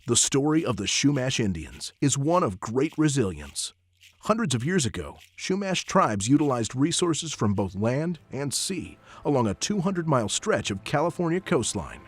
The story of the Chumash Indians is one of great resilience. Hundreds of years ago, Chumash tribes utilized resources from both land and sea along a 200-mile stretch of California coastline.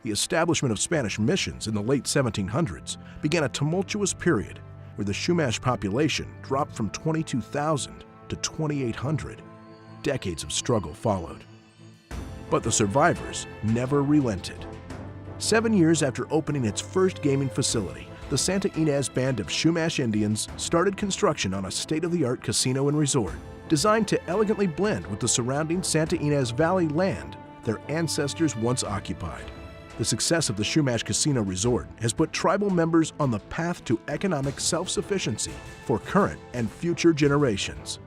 The establishment of Spanish missions in the late 1700s began a tumultuous period where the Chumash population dropped from 22,000 to 2,800. Decades of struggle followed. But the survivors never relented. 7 years after opening its first gaming facility, the Santa Ynez Band of Chumash Indians started construction on a state-of-the-art casino and resort designed to elegantly blend with the surrounding Santa Ynez Valley land their ancestors once occupied. The success of the Chumash Casino Resort has put tribal members on the path to economic self-sufficiency for current and future generations.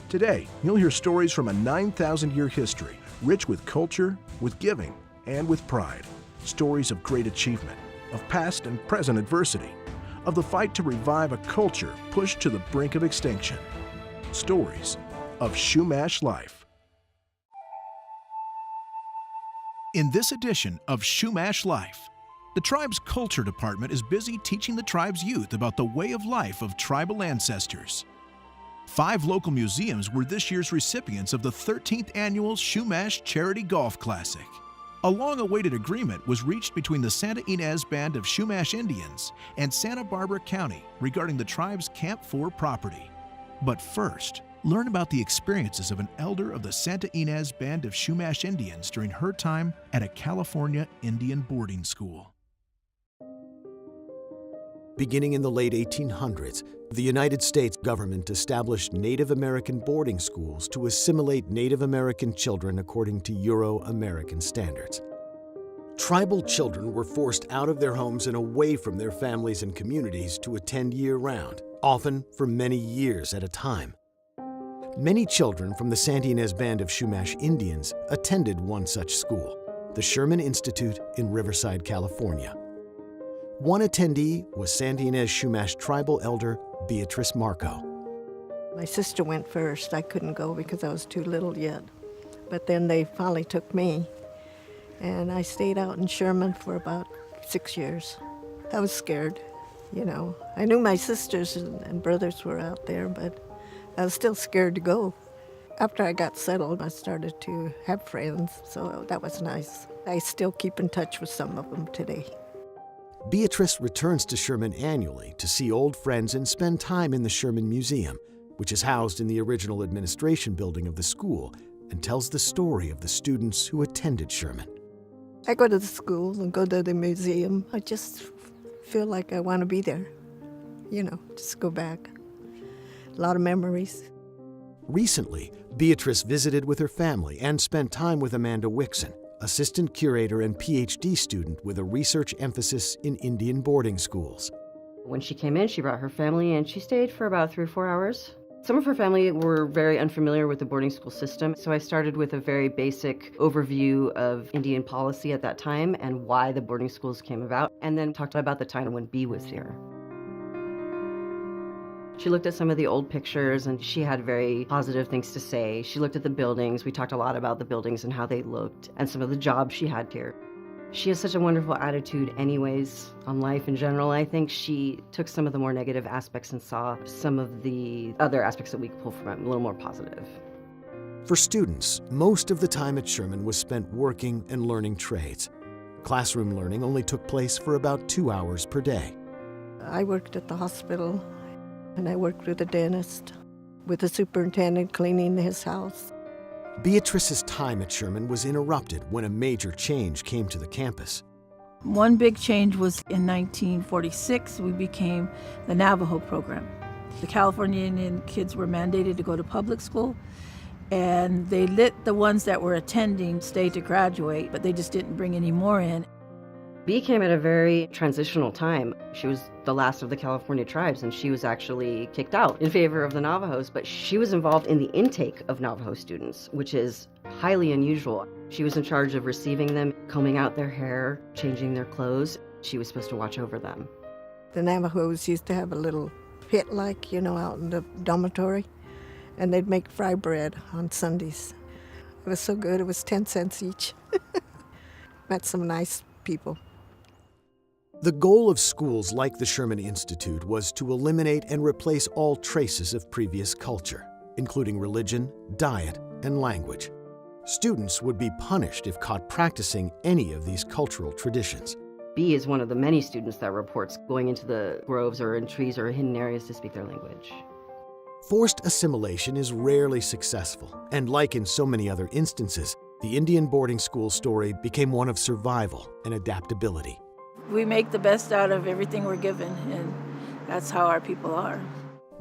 Today, you'll hear stories from a 9,000-year history, rich with culture, with giving, and with pride. Stories of great achievement, of past and present adversity, of the fight to revive a culture pushed to the brink of extinction. Stories of Chumash Life. In this edition of Chumash Life, the tribe's culture department is busy teaching the tribe's youth about the way of life of tribal ancestors. 5 local museums were this year's recipients of the 13th annual Chumash Charity Golf Classic. A long-awaited agreement was reached between the Santa Ynez Band of Chumash Indians and Santa Barbara County regarding the tribe's Camp 4 property. But first, learn about the experiences of an elder of the Santa Ynez Band of Chumash Indians during her time at a California Indian boarding school. Beginning in the late 1800s, the United States government established Native American boarding schools to assimilate Native American children according to Euro-American standards. Tribal children were forced out of their homes and away from their families and communities to attend year-round, often for many years at a time. Many children from the Santa Ynez Band of Chumash Indians attended one such school, the Sherman Institute in Riverside, California. One attendee was Santa Ynez Chumash tribal elder Beatrice Marco. My sister went first. I couldn't go because I was too little yet. But then they finally took me, and I stayed out in Sherman for about 6 years. I was scared, you know. I knew my sisters and brothers were out there, but I was still scared to go. After I got settled, I started to have friends, so that was nice. I still keep in touch with some of them today. Beatrice returns to Sherman annually to see old friends and spend time in the Sherman Museum, which is housed in the original administration building of the school, and tells the story of the students who attended Sherman. I go to the school and go to the museum. I just feel like I want to be there, you know, just go back. A lot of memories. Recently, Beatrice visited with her family and spent time with Amanda Wixon, assistant curator and PhD student with a research emphasis in Indian boarding schools. When she came in, she brought her family and she stayed for about 3 or 4 hours. Some of her family were very unfamiliar with the boarding school system, so I started with a very basic overview of Indian policy at that time and why the boarding schools came about, and then talked about the time when Bea was here. She looked at some of the old pictures and she had very positive things to say. She looked at the buildings. We talked a lot about the buildings and how they looked and some of the jobs she had here. She has such a wonderful attitude anyways on life in general. I think she took some of the more negative aspects and saw some of the other aspects that we could pull from it a little more positive. For students, most of the time at Sherman was spent working and learning trades. Classroom learning only took place for about 2 hours per day. I worked at the hospital, and I worked with a dentist, with the superintendent cleaning his house. Beatrice's time at Sherman was interrupted when a major change came to the campus. One big change was in 1946, we became the Navajo program. The California Indian kids were mandated to go to public school, and they let the ones that were attending stay to graduate, but they just didn't bring any more in. Bea came at a very transitional time. She was the last of the California tribes, and she was actually kicked out in favor of the Navajos, but she was involved in the intake of Navajo students, which is highly unusual. She was in charge of receiving them, combing out their hair, changing their clothes. She was supposed to watch over them. The Navajos used to have a little pit, like, you know, out in the dormitory, and they'd make fry bread on Sundays. It was so good, it was 10 cents each. Met some nice people. The goal of schools like the Sherman Institute was to eliminate and replace all traces of previous culture, including religion, diet, and language. Students would be punished if caught practicing any of these cultural traditions. B is one of the many students that reports going into the groves or in trees or hidden areas to speak their language. Forced assimilation is rarely successful, and like in so many other instances, the Indian boarding school story became one of survival and adaptability. We make the best out of everything we're given, and that's how our people are.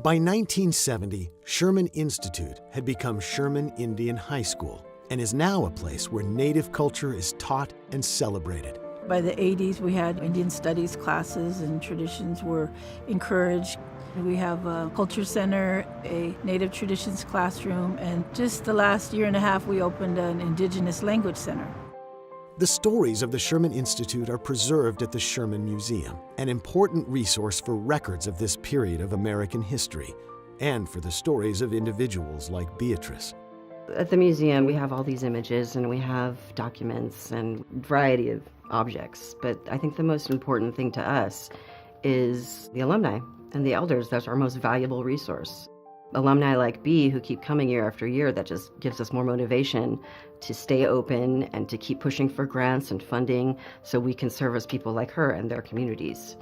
By 1970, Sherman Institute had become Sherman Indian High School and is now a place where Native culture is taught and celebrated. By the 80s, we had Indian studies classes and traditions were encouraged. We have a culture center, a Native traditions classroom, and just the last year and a half, we opened an Indigenous language center. The stories of the Sherman Institute are preserved at the Sherman Museum, an important resource for records of this period of American history, and for the stories of individuals like Beatrice. At the museum, we have all these images and we have documents and a variety of objects, but I think the most important thing to us is the alumni and the elders. That's our most valuable resource. Alumni like B who keep coming year after year, that just gives us more motivation to stay open and to keep pushing for grants and funding so we can service people like her and their communities.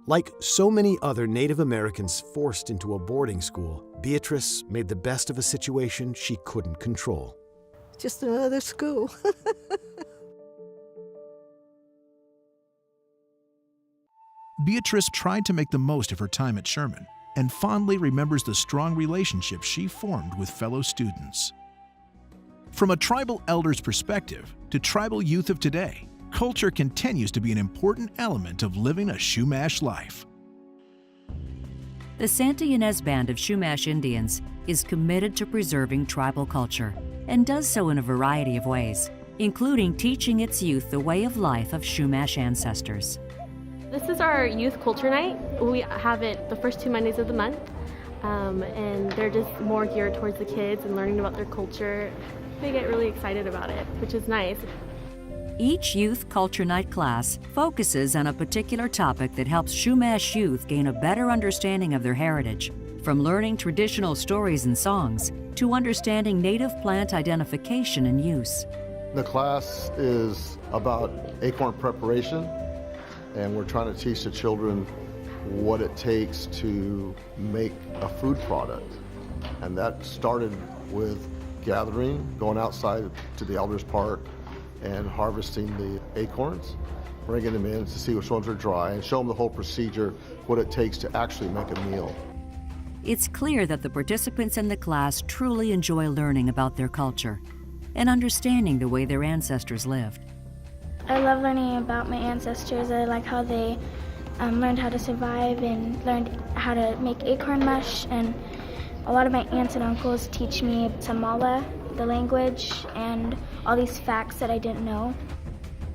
Like so many other Native Americans forced into a boarding school, Beatrice made the best of a situation she couldn't control. Just another school. Beatrice tried to make the most of her time at Sherman and fondly remembers the strong relationships she formed with fellow students. From a tribal elder's perspective to tribal youth of today, culture continues to be an important element of living a Chumash life. The Santa Ynez Band of Chumash Indians is committed to preserving tribal culture and does so in a variety of ways, including teaching its youth the way of life of Chumash ancestors. This is our youth culture night. We have it the first 2 Mondays of the month, and they're just more geared towards the kids and learning about their culture. They get really excited about it, which is nice. Each Youth Culture Night class focuses on a particular topic that helps Chumash youth gain a better understanding of their heritage, from learning traditional stories and songs to understanding native plant identification and use. The class is about acorn preparation, and we're trying to teach the children what it takes to make a food product. And that started with gathering, going outside to the elders' park and harvesting the acorns, bringing them in to see which ones are dry and show them the whole procedure, what it takes to actually make a meal. It's clear that the participants in the class truly enjoy learning about their culture and understanding the way their ancestors lived. I love learning about my ancestors. I like how they learned how to survive and learned how to make acorn mush. And a lot of my aunts and uncles teach me Samala, the language, and all these facts that I didn't know.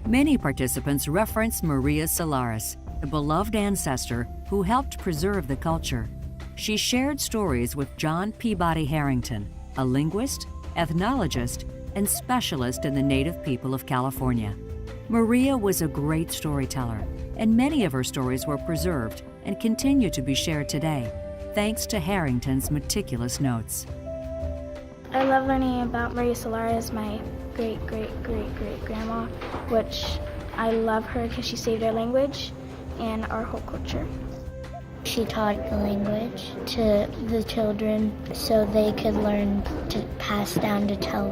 Many participants reference Maria Solares, a beloved ancestor who helped preserve the culture. She shared stories with John Peabody Harrington, a linguist, ethnologist, and specialist in the Native people of California. Maria was a great storyteller, and many of her stories were preserved and continue to be shared today, thanks to Harrington's meticulous notes. I love learning about Maria Solares, my great-great-great-great-grandma, which I love her because she saved our language and our whole culture. She taught the language to the children so they could learn to pass down to tell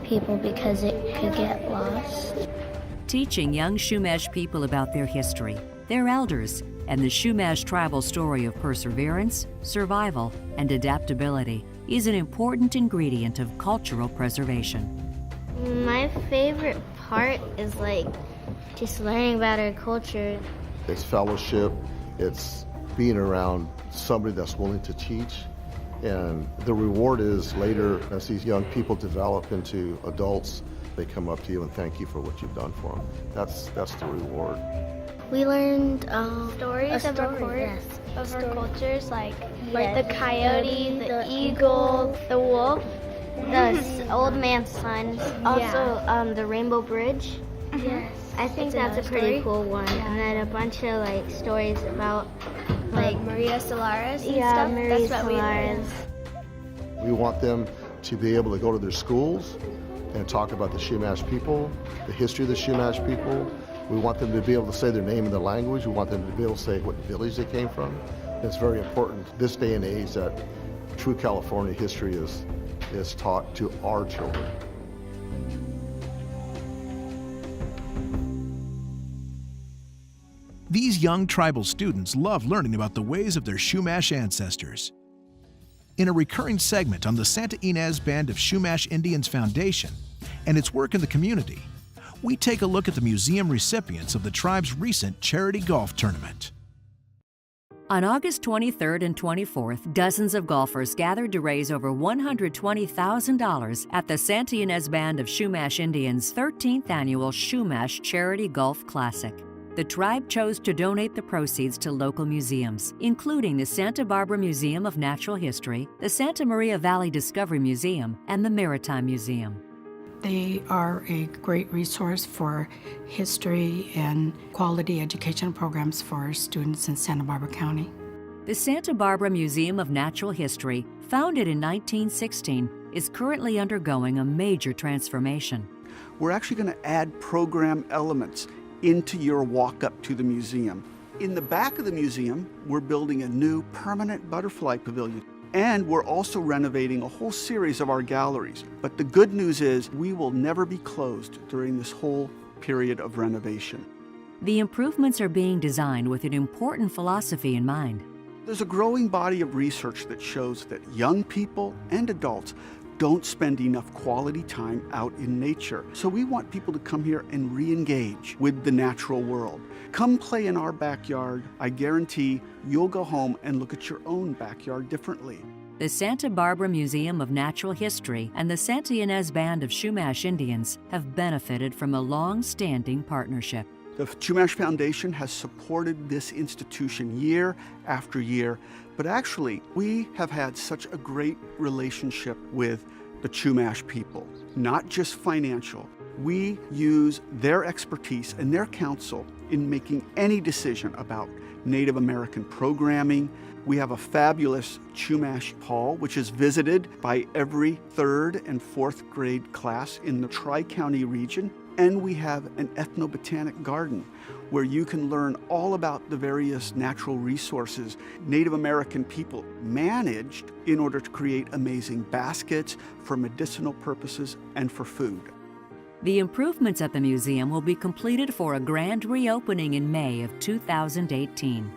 people because it could get lost. Teaching young Chumash people about their history, their elders, and the Chumash tribal story of perseverance, survival, and adaptability is an important ingredient of cultural preservation. My favorite part is just learning about our culture. It's fellowship, it's being around somebody that's willing to teach, and the reward is later as these young people develop into adults, they come up to you and thank you for what you've done for them. That's the reward. We learned Stories of our cultures, like the coyote, the eagle, the wolf, the old man's son, also the Rainbow Bridge, Yes. I think that's a pretty cool one. Yeah. And then a bunch of like stories about like Maria Solares and yeah, stuff. Maria That's what Solares. We want them to be able to go to their schools and talk about the Chumash people, the history of the Chumash people. We want them to be able to say their name in the language. We want them to be able to say what village they came from. It's very important this day and age that true California history is taught to our children. These young tribal students love learning about the ways of their Chumash ancestors. In a recurring segment on the Santa Ynez Band of Chumash Indians Foundation and its work in the community, we take a look at the museum recipients of the tribe's recent charity golf tournament. On August 23rd and 24th, dozens of golfers gathered to raise over $120,000 at the Santa Ynez Band of Chumash Indians' 13th annual Chumash Charity Golf Classic. The tribe chose to donate the proceeds to local museums, including the Santa Barbara Museum of Natural History, the Santa Maria Valley Discovery Museum, and the Maritime Museum. They are a great resource for history and quality education programs for students in Santa Barbara County. The Santa Barbara Museum of Natural History, founded in 1916, is currently undergoing a major transformation. We're actually going to add program elements into your walk up to the museum. In the back of the museum, we're building a new permanent butterfly pavilion. And we're also renovating a whole series of our galleries. But the good news is we will never be closed during this whole period of renovation. The improvements are being designed with an important philosophy in mind. There's a growing body of research that shows that young people and adults don't spend enough quality time out in nature. So we want people to come here and re-engage with the natural world. Come play in our backyard. I guarantee you'll go home and look at your own backyard differently. The Santa Barbara Museum of Natural History and the Santa Ynez Band of Chumash Indians have benefited from a long-standing partnership. The Chumash Foundation has supported this institution year after year, but actually we have had such a great relationship with the Chumash people, not just financial. We use their expertise and their counsel in making any decision about Native American programming. We have a fabulous Chumash Hall, which is visited by every 3rd and 4th grade class in the Tri-County region. And we have an ethnobotanic garden where you can learn all about the various natural resources Native American people managed in order to create amazing baskets for medicinal purposes and for food. The improvements at the museum will be completed for a grand reopening in May of 2018.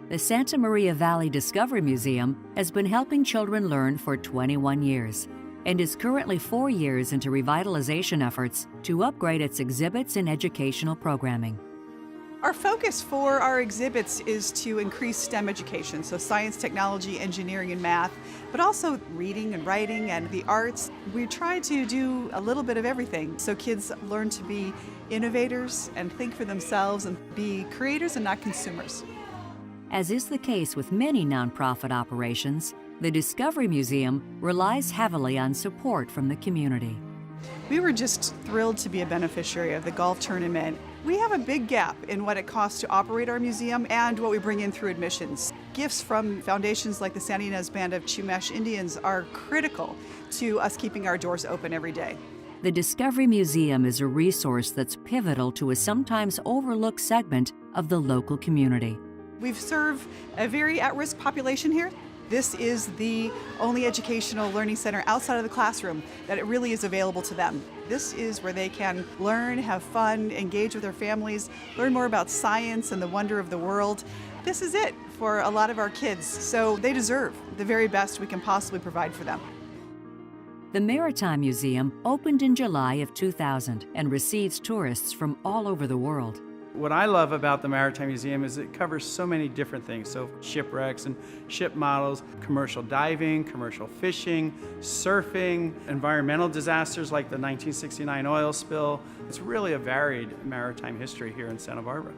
The Santa Maria Valley Discovery Museum has been helping children learn for 21 years and is currently 4 years into revitalization efforts to upgrade its exhibits and educational programming. Our focus for our exhibits is to increase STEM education, so science, technology, engineering, and math, but also reading and writing and the arts. We try to do a little bit of everything so kids learn to be innovators and think for themselves and be creators and not consumers. As is the case with many nonprofit operations, the Discovery Museum relies heavily on support from the community. We were just thrilled to be a beneficiary of the golf tournament. We have a big gap in what it costs to operate our museum and what we bring in through admissions. Gifts from foundations like the Santa Ynez Band of Chumash Indians are critical to us keeping our doors open every day. The Discovery Museum is a resource that's pivotal to a sometimes overlooked segment of the local community. We serve a very at-risk population here. This is the only educational learning center outside of the classroom that it really is available to them. This is where they can learn, have fun, engage with their families, learn more about science and the wonder of the world. This is it for a lot of our kids, so they deserve the very best we can possibly provide for them. The Maritime Museum opened in July of 2000 and receives tourists from all over the world. What I love about the Maritime Museum is it covers so many different things. So shipwrecks and ship models, commercial diving, commercial fishing, surfing, environmental disasters like the 1969 oil spill. It's really a varied maritime history here in Santa Barbara.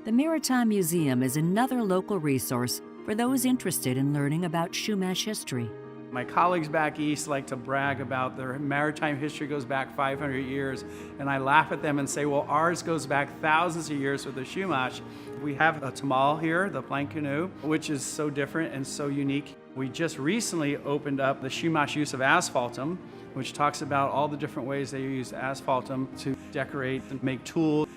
The Maritime Museum is another local resource for those interested in learning about Chumash history. My colleagues back east like to brag about their maritime history goes back 500 years, and I laugh at them and say, well, ours goes back thousands of years with the Chumash. We have a tamal here, the plank canoe, which is so different and so unique. We just recently opened up the Chumash use of asphaltum, which talks about all the different ways they use asphaltum to decorate and make tools.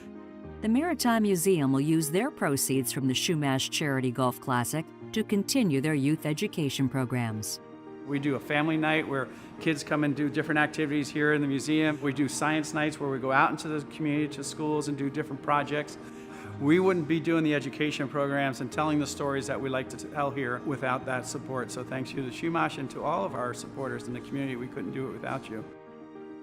The Maritime Museum will use their proceeds from the Chumash Charity Golf Classic to continue their youth education programs. We do a family night where kids come and do different activities here in the museum. We do science nights where we go out into the community to schools and do different projects. We wouldn't be doing the education programs and telling the stories that we like to tell here without that support. So thanks you to Chumash and to all of our supporters in the community. We couldn't do it without you.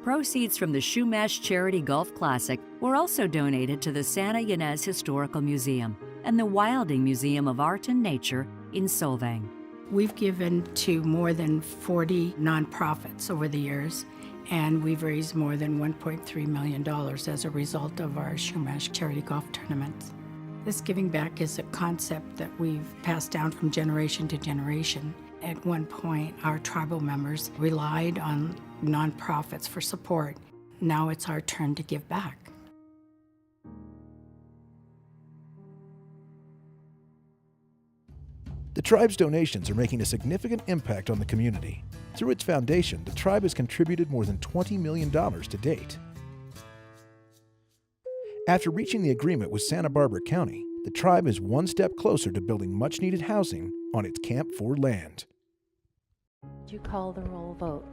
Proceeds from the Chumash Charity Golf Classic were also donated to the Santa Ynez Historical Museum and the Wilding Museum of Art and Nature in Solvang. We've given to more than 40 nonprofits over the years, and we've raised more than $1.3 million as a result of our Chumash Charity Golf tournaments. This giving back is a concept that we've passed down from generation to generation. At one point, our tribal members relied on nonprofits for support. Now it's our turn to give back. The tribe's donations are making a significant impact on the community. Through its foundation, the tribe has contributed more than $20 million to date. After reaching the agreement with Santa Barbara County, the tribe is one step closer to building much-needed housing on its Camp 4 land. Would you call the roll vote?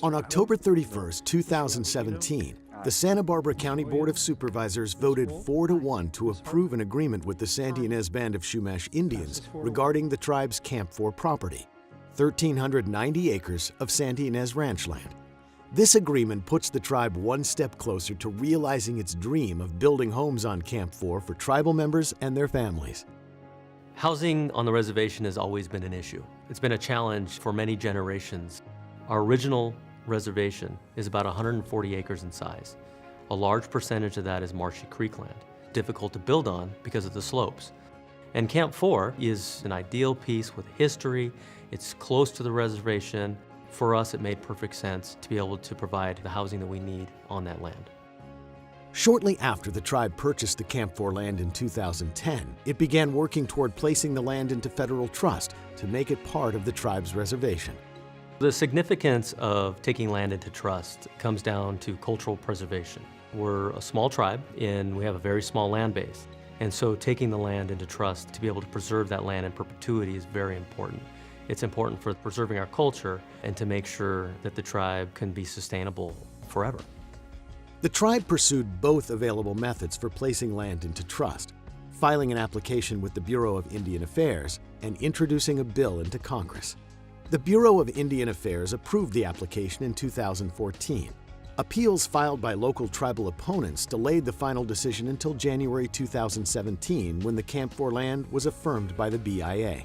On October 31st, 2017, the Santa Barbara County Board of Supervisors voted 4-1 to approve an agreement with the Santa Ynez Band of Chumash Indians regarding the tribe's Camp 4 property, 1,390 acres of Santa Ynez ranch land. This agreement puts the tribe one step closer to realizing its dream of building homes on Camp 4 for tribal members and their families. Housing on the reservation has always been an issue. It's been a challenge for many generations. Our original reservation is about 140 acres in size. A large percentage of that is marshy creek land, difficult to build on because of the slopes. And Camp 4 is an ideal piece with history. It's close to the reservation. For us, it made perfect sense to be able to provide the housing that we need on that land. Shortly after the tribe purchased the Camp 4 land in 2010, it began working toward placing the land into federal trust to make it part of the tribe's reservation. The significance of taking land into trust comes down to cultural preservation. We're a small tribe and we have a very small land base. And so taking the land into trust to be able to preserve that land in perpetuity is very important. It's important for preserving our culture and to make sure that the tribe can be sustainable forever. The tribe pursued both available methods for placing land into trust, filing an application with the Bureau of Indian Affairs and introducing a bill into Congress. The Bureau of Indian Affairs approved the application in 2014. Appeals filed by local tribal opponents delayed the final decision until January 2017, when the Camp 4 land was affirmed by the BIA.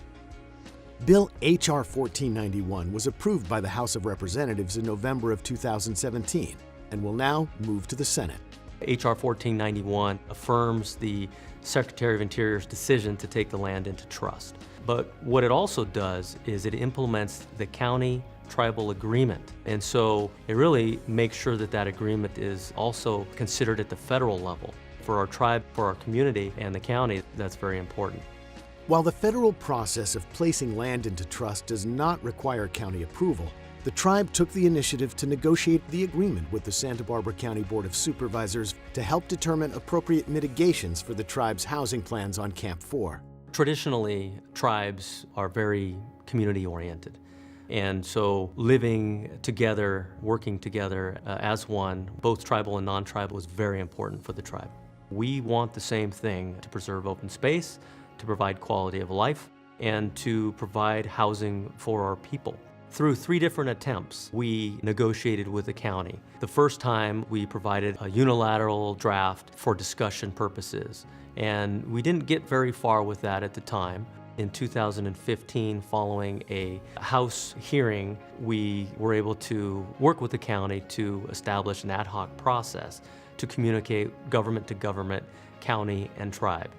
Bill H.R. 1491 was approved by the House of Representatives in November of 2017 and will now move to the Senate. H.R. 1491 affirms the Secretary of Interior's decision to take the land into trust. But what it also does is it implements the county tribal agreement. And so it really makes sure that that agreement is also considered at the federal level. For our tribe, for our community, and the county, that's very important. While the federal process of placing land into trust does not require county approval, the tribe took the initiative to negotiate the agreement with the Santa Barbara County Board of Supervisors to help determine appropriate mitigations for the tribe's housing plans on Camp 4. Traditionally, tribes are very community-oriented. And so living together, working together as one, both tribal and non-tribal, is very important for the tribe. We want the same thing: to preserve open space, to provide quality of life, and to provide housing for our people. Through 3 different attempts, we negotiated with the county. The first time, we provided a unilateral draft for discussion purposes, and we didn't get very far with that at the time. In 2015, following a House hearing, we were able to work with the county to establish an ad hoc process to communicate government to government, county and tribe.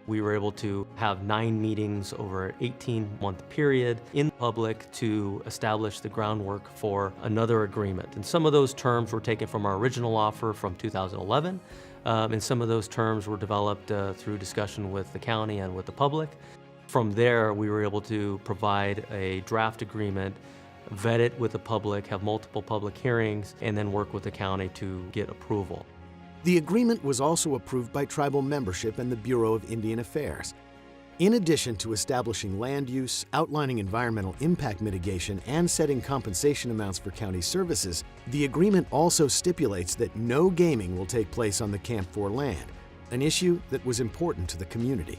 We were able to have 9 meetings over an 18-month period in public to establish the groundwork for another agreement. And some of those terms were taken from our original offer from 2011, and some of those terms were developed through discussion with the county and with the public. From there, we were able to provide a draft agreement, vet it with the public, have multiple public hearings, and then work with the county to get approval. The agreement was also approved by tribal membership and the Bureau of Indian Affairs. In addition to establishing land use, outlining environmental impact mitigation, and setting compensation amounts for county services, the agreement also stipulates that no gaming will take place on the Camp 4 land, an issue that was important to the community.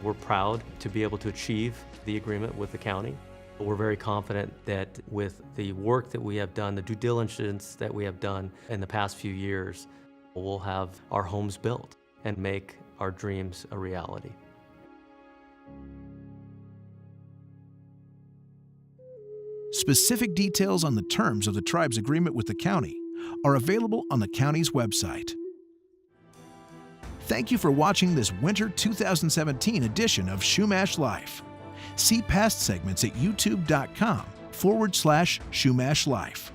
We're proud to be able to achieve the agreement with the county. We're very confident that with the work that we have done, the due diligence that we have done in the past few years, we'll have our homes built and make our dreams a reality. Specific details on the terms of the tribe's agreement with the county are available on the county's website. Thank you for watching this winter 2017 edition of Chumash Life. See past segments at youtube.com/Chumash Life.